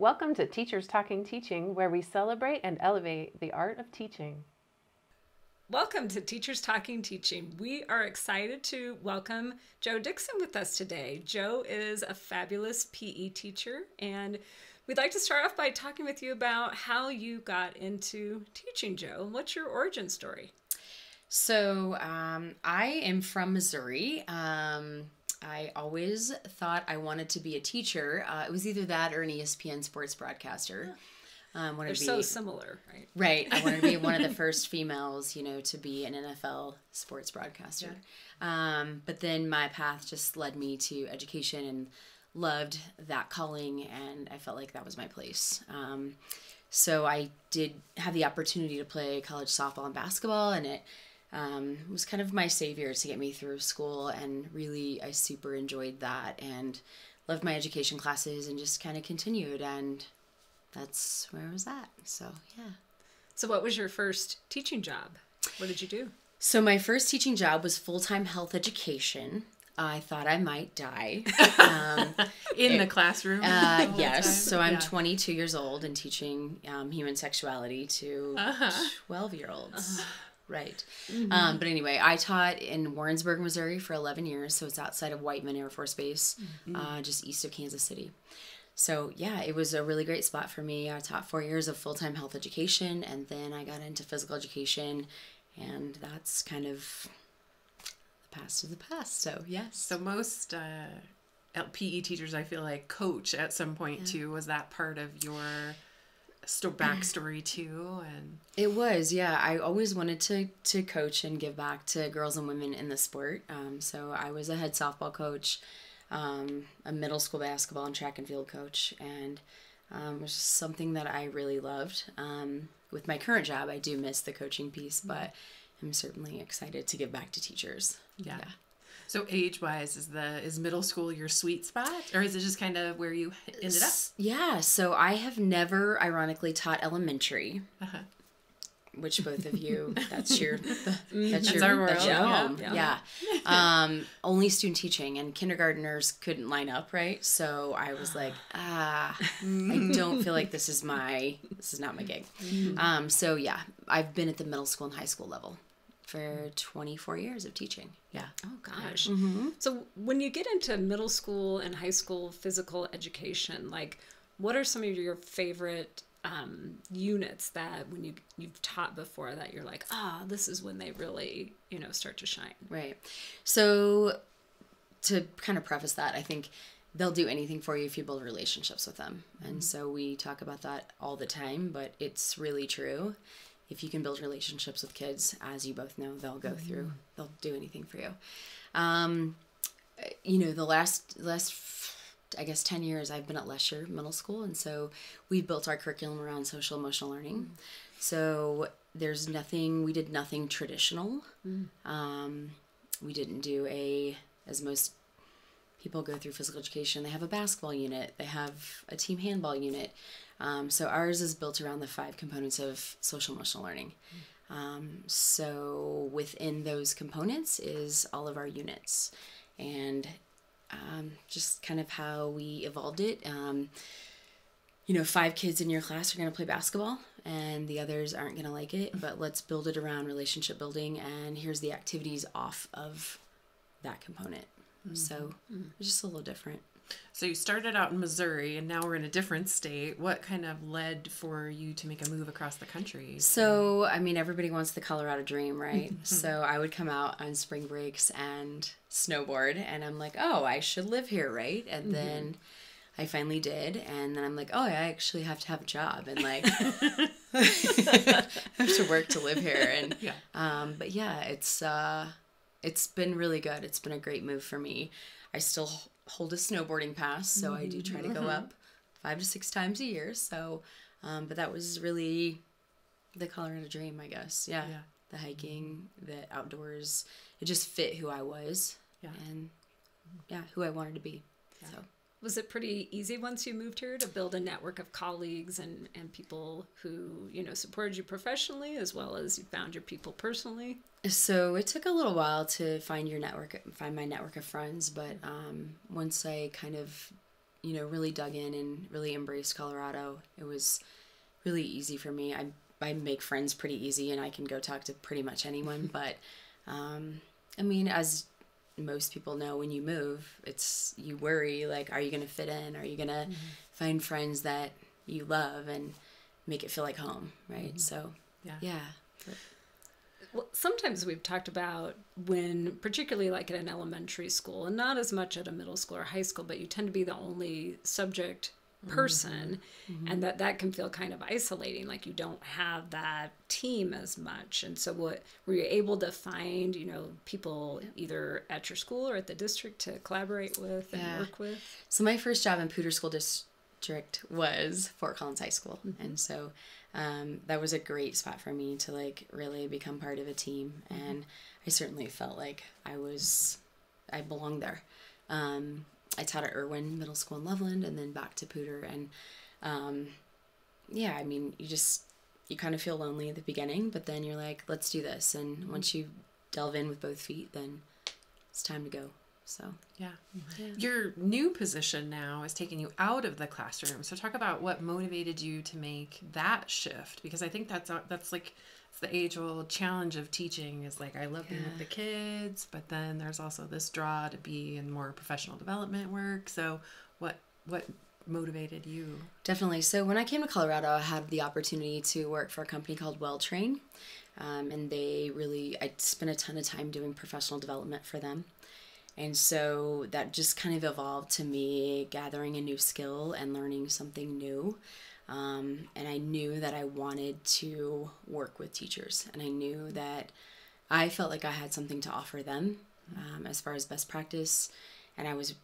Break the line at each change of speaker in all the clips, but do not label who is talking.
Welcome to Teachers Talking Teaching, where we celebrate and elevate the art of teaching.
Welcome to Teachers Talking Teaching. We are excited to welcome Jo Dixon with us today. Jo is a fabulous PE teacher, and we'd like to start off by talking with you about how you got into teaching, Jo. What's your origin story?
So I am from Missouri. I always thought I wanted to be a teacher. It was either that or an ESPN sports broadcaster.
They're so similar, right?
Right. I wanted to be one of the first females, to be an NFL sports broadcaster. Yeah. But then my path just led me to education and loved that calling, and I felt like that was my place. So I did have the opportunity to play college softball and basketball, and it was kind of my savior to get me through school, and really I super enjoyed that and loved my education classes and just kind of continued, and that's where I was at. So, yeah.
So what was your first teaching job? What did you do?
So my first teaching job was full-time health education. I thought I might die.
In the classroom?
Yes. So I'm 22 years old and teaching human sexuality to 12-year-olds. Right. Mm-hmm. But anyway, I taught in Warrensburg, Missouri for 11 years. So it's outside of Whiteman Air Force Base, just east of Kansas City. So yeah, it was a really great spot for me. I taught 4 years of full-time health education, and then I got into physical education, and that's kind of the past of the past. So yes.
So most PE teachers, I feel like, coach at some point too. Was that part of your backstory too? And
it was, yeah. I always wanted to coach and give back to girls and women in the sport. So I was a head softball coach, a middle school basketball and track and field coach, and it was just something that I really loved. With my current job, I do miss the coaching piece, but I'm certainly excited to give back to teachers.
Yeah. So age-wise, is middle school your sweet spot, or is it just kind of where you ended up?
Yeah, so I have never, ironically, taught elementary. Which both of you, that's your home. Yeah. Only student teaching, and kindergartners couldn't line up, right? So I was like, I don't feel like this is not my gig. So yeah, I've been at the middle school and high school level for 24 years of teaching. Yeah.
Oh gosh. Mm-hmm. So when you get into middle school and high school physical education, like, what are some of your favorite units that when you've taught before that you're like, this is when they really, start to shine?
Right. So to kind of preface that, I think they'll do anything for you if you build relationships with them. And so we talk about that all the time, but it's really true. If you can build relationships with kids, as you both know, they'll they'll do anything for you. The last I guess 10 years I've been at Lesher Middle School, and so we've built our curriculum around social emotional learning. So we did nothing traditional. We didn't do as most people go through physical education, they have a basketball unit, they have a team handball unit. So ours is built around the 5 components of social emotional learning. So within those components is all of our units, and just kind of how we evolved it. 5 kids in your class are going to play basketball and the others aren't going to like it, but let's build it around relationship building, and here's the activities off of that component. So it's just a little different.
So you started out in Missouri, and now we're in a different state. What kind of led for you to make a move across the country?
So, everybody wants the Colorado dream, right? So I would come out on spring breaks and snowboard, and I'm like, I should live here, right? And then I finally did, and then I'm like, I actually have to have a job, and like, I have to work to live here. And but yeah, it's been really good. It's been a great move for me. I still hold a snowboarding pass, so I do try to go up 5 to 6 times a year. So, but that was really the Colorado dream, I guess. Yeah. The hiking, the outdoors, it just fit who I was and who I wanted to be. Yeah. So.
Was it pretty easy once you moved here to build a network of colleagues and people who, supported you professionally as well as you found your people personally?
So it took a little while to find my network of friends, but once I kind of really dug in and really embraced Colorado. It was really easy for me. I make friends pretty easy, and I can go talk to pretty much anyone. But, as most people know, when you move, you worry, like, are you going to fit in? Are you going to find friends that you love and make it feel like home, right? So, yeah.
Well, sometimes we've talked about when, particularly like at an elementary school, and not as much at a middle school or high school, but you tend to be the only subject person, and that can feel kind of isolating, like you don't have that team as much. And so were you able to find, people either at your school or at the district to collaborate with and work with?
So my first job in Poudre School District was Fort Collins High School. And so that was a great spot for me to like really become part of a team. And I certainly felt like I belonged there. I taught at Irwin Middle School in Loveland, and then back to Poudre. And you kind of feel lonely at the beginning, but then you're like, let's do this. And once you delve in with both feet, then it's time to go. So
yeah. Your new position now is taking you out of the classroom. So talk about what motivated you to make that shift, because I think that's like, it's the age-old challenge of teaching is like, I love being with the kids, but then there's also this draw to be in more professional development work. So what motivated you?
Definitely. So when I came to Colorado, I had the opportunity to work for a company called WellTrain. And I spent a ton of time doing professional development for them. And so that just kind of evolved to me gathering a new skill and learning something new. And I knew that I wanted to work with teachers, and I knew that I felt like I had something to offer them as far as best practice, and I was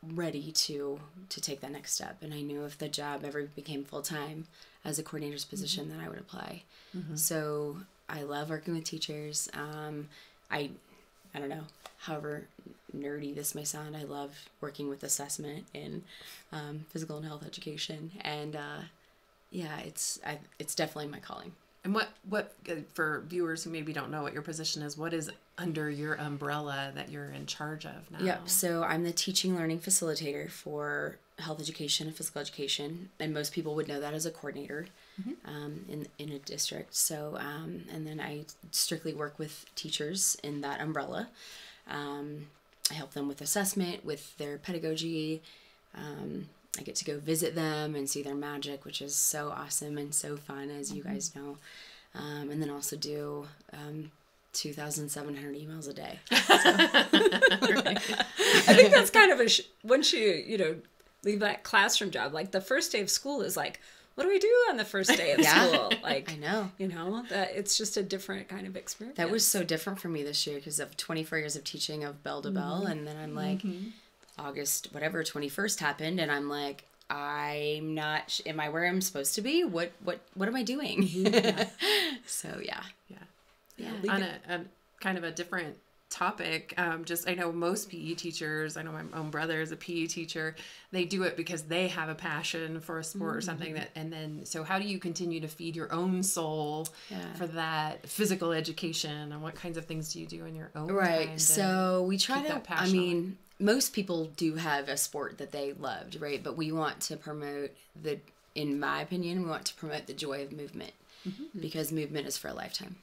ready to take that next step. And I knew if the job ever became full-time as a coordinator's position, that I would apply. So I love working with teachers. I don't know, however nerdy this may sound, I love working with assessment in physical and health education. And it's definitely my calling.
And what for viewers who maybe don't know what your position is, what is under your umbrella that you're in charge of now?
Yep. So I'm the teaching learning facilitator for health education and physical education, and most people would know that as a coordinator in a district. So and then I strictly work with teachers in that umbrella. I help them with assessment, with their pedagogy. I get to go visit them and see their magic, which is so awesome and so fun, as you guys know. And then also do 2,700 emails a day.
I think that's kind of once you leave that classroom job, like the first day of school is like, what do we do on the first day of school? Like,
I know.
That it's just a different kind of experience.
That was so different for me this year because of 24 years of teaching of bell to bell. And then I'm like, August, whatever, 21st happened. And I'm like, I'm not, am I where I'm supposed to be? What am I doing? So, yeah.
On a kind of a different topic, I know most PE teachers, I know my own brother is a PE teacher, they do it because they have a passion for a sport or something so how do you continue to feed your own soul for that physical education, and what kinds of things do you do in your own time?
So we try to, most people do have a sport that they loved, right? But we want to promote in my opinion, we want to promote the joy of movement because movement is for a lifetime.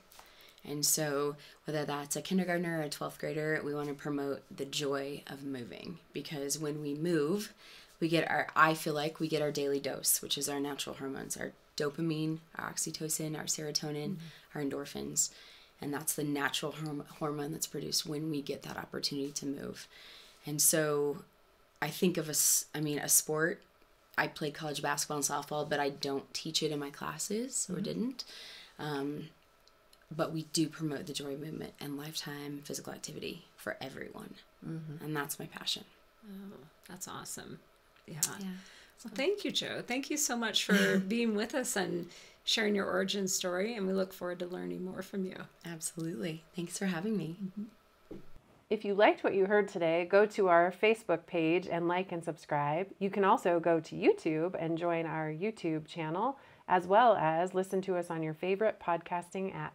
And so whether that's a kindergartner or a 12th grader, we want to promote the joy of moving, because when we move, I feel like we get our daily dose, which is our natural hormones, our dopamine, our oxytocin, our serotonin, our endorphins. And that's the natural hormone that's produced when we get that opportunity to move. And so I think of a sport. I played college basketball and softball, but I don't teach it in my classes or didn't. But we do promote the joy of movement and lifetime physical activity for everyone. And that's my passion.
Oh, that's awesome. Yeah. Well, thank you, Jo. Thank you so much for being with us and sharing your origin story. And we look forward to learning more from you.
Absolutely. Thanks for having me.
If you liked what you heard today, go to our Facebook page and like and subscribe. You can also go to YouTube and join our YouTube channel, as well as listen to us on your favorite podcasting app.